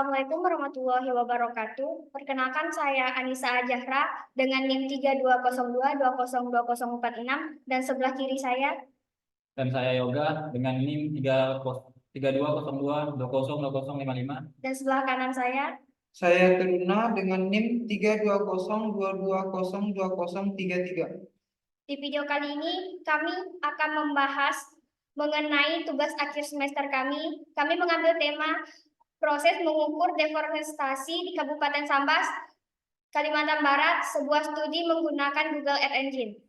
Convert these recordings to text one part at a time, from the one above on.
Assalamualaikum warahmatullahi wabarakatuh. Perkenalkan saya Anissa Zahra dengan NIM 3202202046 dan sebelah kiri saya. Dan saya Yoga dengan NIM 3202202055. Dan sebelah kanan saya. Saya Teruna dengan NIM 3202202033. Di video kali ini kami akan membahas mengenai tugas akhir semester kami. Kami mengambil tema proses mengukur deforestasi di Kabupaten Sambas, Kalimantan Barat, sebuah studi menggunakan Google Earth Engine.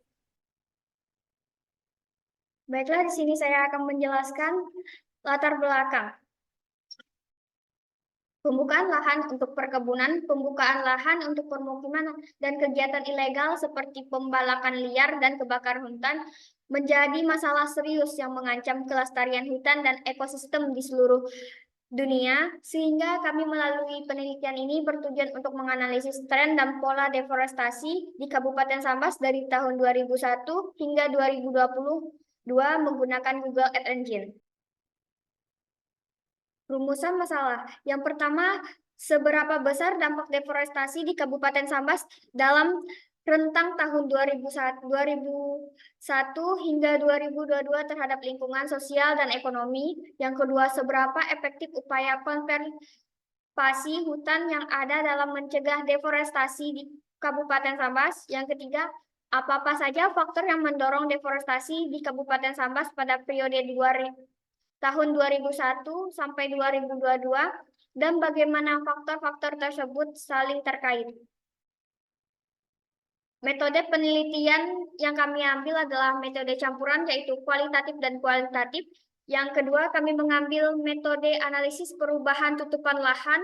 Baiklah, di sini saya akan menjelaskan latar belakang. Pembukaan lahan untuk perkebunan, pembukaan lahan untuk permukiman, dan kegiatan ilegal seperti pembalakan liar dan kebakaran hutan menjadi masalah serius yang mengancam kelestarian hutan dan ekosistem di seluruh dunia, sehingga kami melalui penelitian ini bertujuan untuk menganalisis tren dan pola deforestasi di Kabupaten Sambas dari tahun 2001 hingga 2022 menggunakan Google Earth Engine. Rumusan masalah. Yang pertama, seberapa besar dampak deforestasi di Kabupaten Sambas dalam rentang tahun 2001 hingga 2022 terhadap lingkungan sosial dan ekonomi. Yang kedua, seberapa efektif upaya konservasi hutan yang ada dalam mencegah deforestasi di Kabupaten Sambas. Yang ketiga, apa-apa saja faktor yang mendorong deforestasi di Kabupaten Sambas pada periode tahun 2001 sampai 2022 dan bagaimana faktor-faktor tersebut saling terkait. Metode penelitian yang kami ambil adalah metode campuran, yaitu kualitatif dan kualitatif. Yang kedua, kami mengambil metode analisis perubahan tutupan lahan.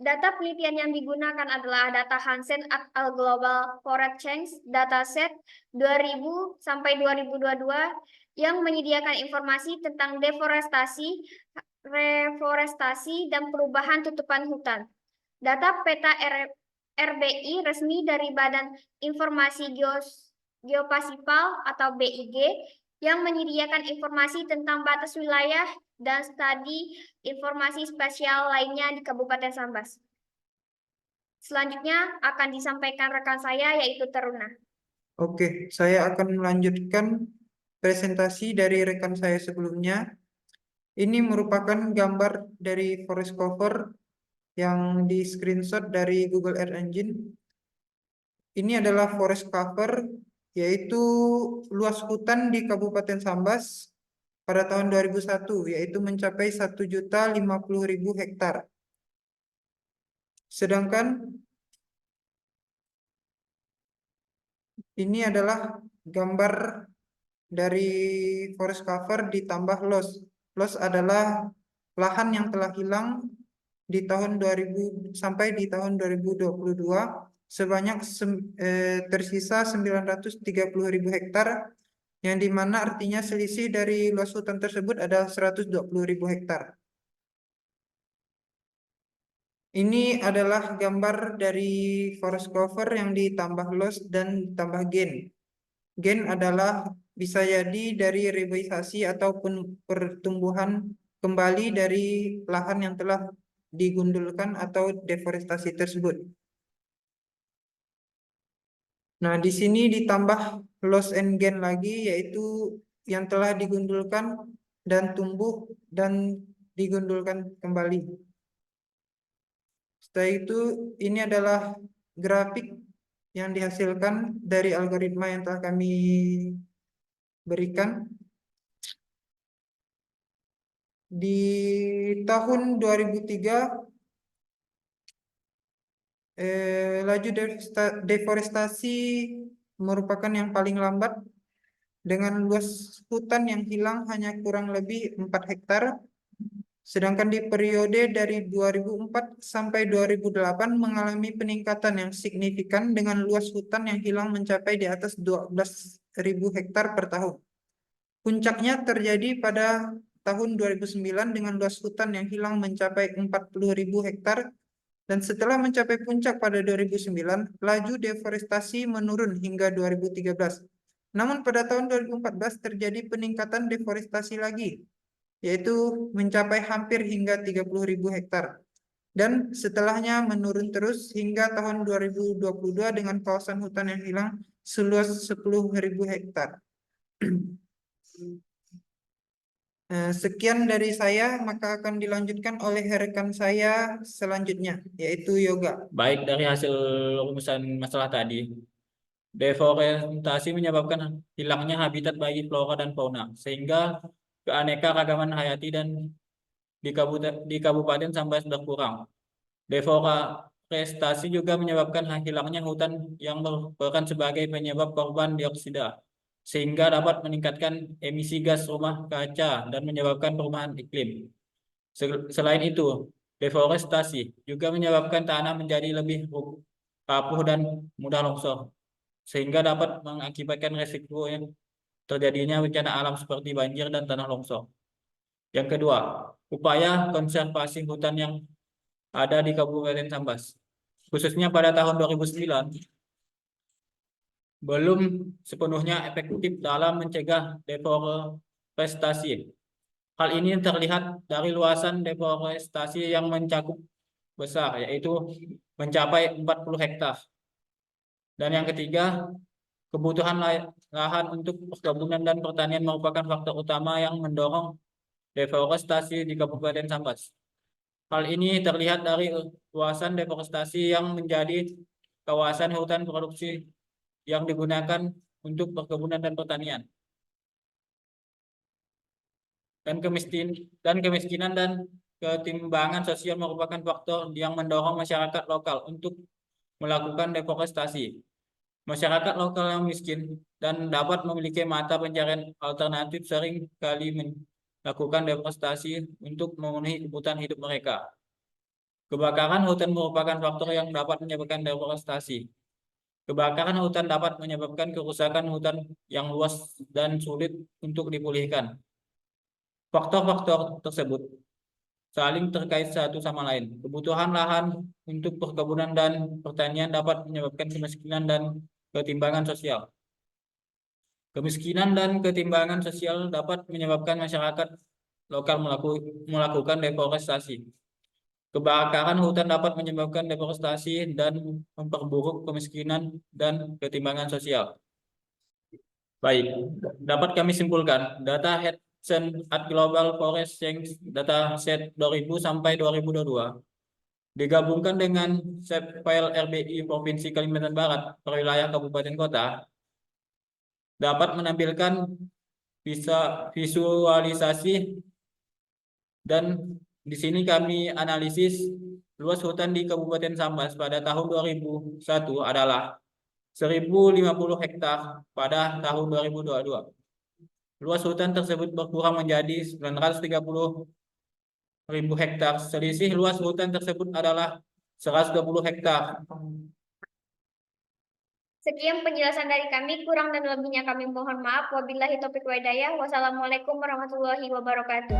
Data penelitian yang digunakan adalah data Hansen et al. Global Forest Change Dataset 2000 sampai 2022 yang menyediakan informasi tentang deforestasi, reforestasi, dan perubahan tutupan hutan. Data peta RBI resmi dari Badan Informasi Geospasial atau BIG yang menyediakan informasi tentang batas wilayah dan studi informasi spasial lainnya di Kabupaten Sambas. Selanjutnya akan disampaikan rekan saya, yaitu Teruna. Oke, saya akan melanjutkan presentasi dari rekan saya sebelumnya. Ini merupakan gambar dari forest cover yang di screenshot dari Google Earth Engine. Ini adalah forest cover, yaitu luas hutan di Kabupaten Sambas pada tahun 2001, yaitu mencapai 1.050.000 hektar. Sedangkan ini adalah gambar dari forest cover ditambah loss. Loss adalah lahan yang telah hilang di tahun 2000 sampai di tahun 2022 sebanyak tersisa 930.000 hektar, yang dimana artinya selisih dari luas hutan tersebut adalah 120.000 hektar. Ini adalah gambar dari forest cover yang ditambah loss dan ditambah gain. Gain adalah bisa jadi dari reboisasi ataupun pertumbuhan kembali dari lahan yang telah digundulkan atau deforestasi tersebut. Nah, di sini ditambah loss and gain lagi, yaitu yang telah digundulkan dan tumbuh dan digundulkan kembali. Setelah itu, ini adalah grafik yang dihasilkan dari algoritma yang telah kami berikan. Di tahun 2003, laju deforestasi merupakan yang paling lambat, dengan luas hutan yang hilang hanya kurang lebih 4 hektar. Sedangkan di periode dari 2004 sampai 2008 mengalami peningkatan yang signifikan dengan luas hutan yang hilang mencapai di atas 12.000 hektar per tahun. Puncaknya terjadi pada tahun 2009 dengan luas hutan yang hilang mencapai 40.000 hektar, dan setelah mencapai puncak pada 2009, laju deforestasi menurun hingga 2013. Namun pada tahun 2014 terjadi peningkatan deforestasi lagi yaitu mencapai hampir hingga 30.000 hektar. Dan setelahnya menurun terus hingga tahun 2022 dengan kawasan hutan yang hilang seluas 10.000 hektar. Sekian dari saya, maka akan dilanjutkan oleh rekan saya selanjutnya, yaitu Yoga. Baik, dari hasil rumusan masalah tadi, deforestasi menyebabkan hilangnya habitat bagi flora dan fauna, sehingga keanekaragaman hayati dan di Kabupaten Sambas berkurang. Deforestasi juga menyebabkan hilangnya hutan yang berperan sebagai penyebab korban dioksida, sehingga dapat meningkatkan emisi gas rumah kaca dan menyebabkan perubahan iklim. Selain itu, deforestasi juga menyebabkan tanah menjadi lebih rapuh dan mudah longsor, sehingga dapat mengakibatkan resiko yang terjadinya bencana alam seperti banjir dan tanah longsor. Yang kedua, upaya konservasi hutan yang ada di Kabupaten Sambas, khususnya pada tahun 2009, belum sepenuhnya efektif dalam mencegah deforestasi. Hal ini terlihat dari luasan deforestasi yang mencakup besar, yaitu mencapai 40 hektar. Dan yang ketiga, kebutuhan lahan untuk perkebunan dan pertanian merupakan faktor utama yang mendorong deforestasi di Kabupaten Sambas. Hal ini terlihat dari luasan deforestasi yang menjadi kawasan hutan produksi yang digunakan untuk perkebunan dan pertanian. Kemiskinan dan ketimbangan sosial merupakan faktor yang mendorong masyarakat lokal untuk melakukan deforestasi. Masyarakat lokal yang miskin dan dapat memiliki mata pencarian alternatif sering kali melakukan deforestasi untuk memenuhi kebutuhan hidup mereka. Kebakaran hutan merupakan faktor yang dapat menyebabkan deforestasi. Kebakaran hutan dapat menyebabkan kerusakan hutan yang luas dan sulit untuk dipulihkan. Faktor-faktor tersebut saling terkait satu sama lain. Kebutuhan lahan untuk perkebunan dan pertanian dapat menyebabkan kemiskinan dan ketimbangan sosial. Kemiskinan dan ketimbangan sosial dapat menyebabkan masyarakat lokal melakukan deforestasi. Kebakaran hutan dapat menyebabkan deforestasi dan memperburuk kemiskinan dan ketimbangan sosial. Baik, dapat kami simpulkan, data Hudson at Global Forest Change Dataset 2000 sampai 2022 digabungkan dengan Shapefile RBI Provinsi Kalimantan Barat per wilayah kabupaten kota dapat menampilkan visualisasi, dan di sini kami analisis luas hutan di Kabupaten Sambas pada tahun 2001 adalah 1.050 hektar pada tahun 2022. Luas hutan tersebut berkurang menjadi 930.000 hektar. Selisih luas hutan tersebut adalah 120 hektar. Sekian penjelasan dari kami, kurang dan lebihnya kami mohon maaf. Wabillahi taufiq wa hidayah. Wassalamualaikum warahmatullahi wabarakatuh.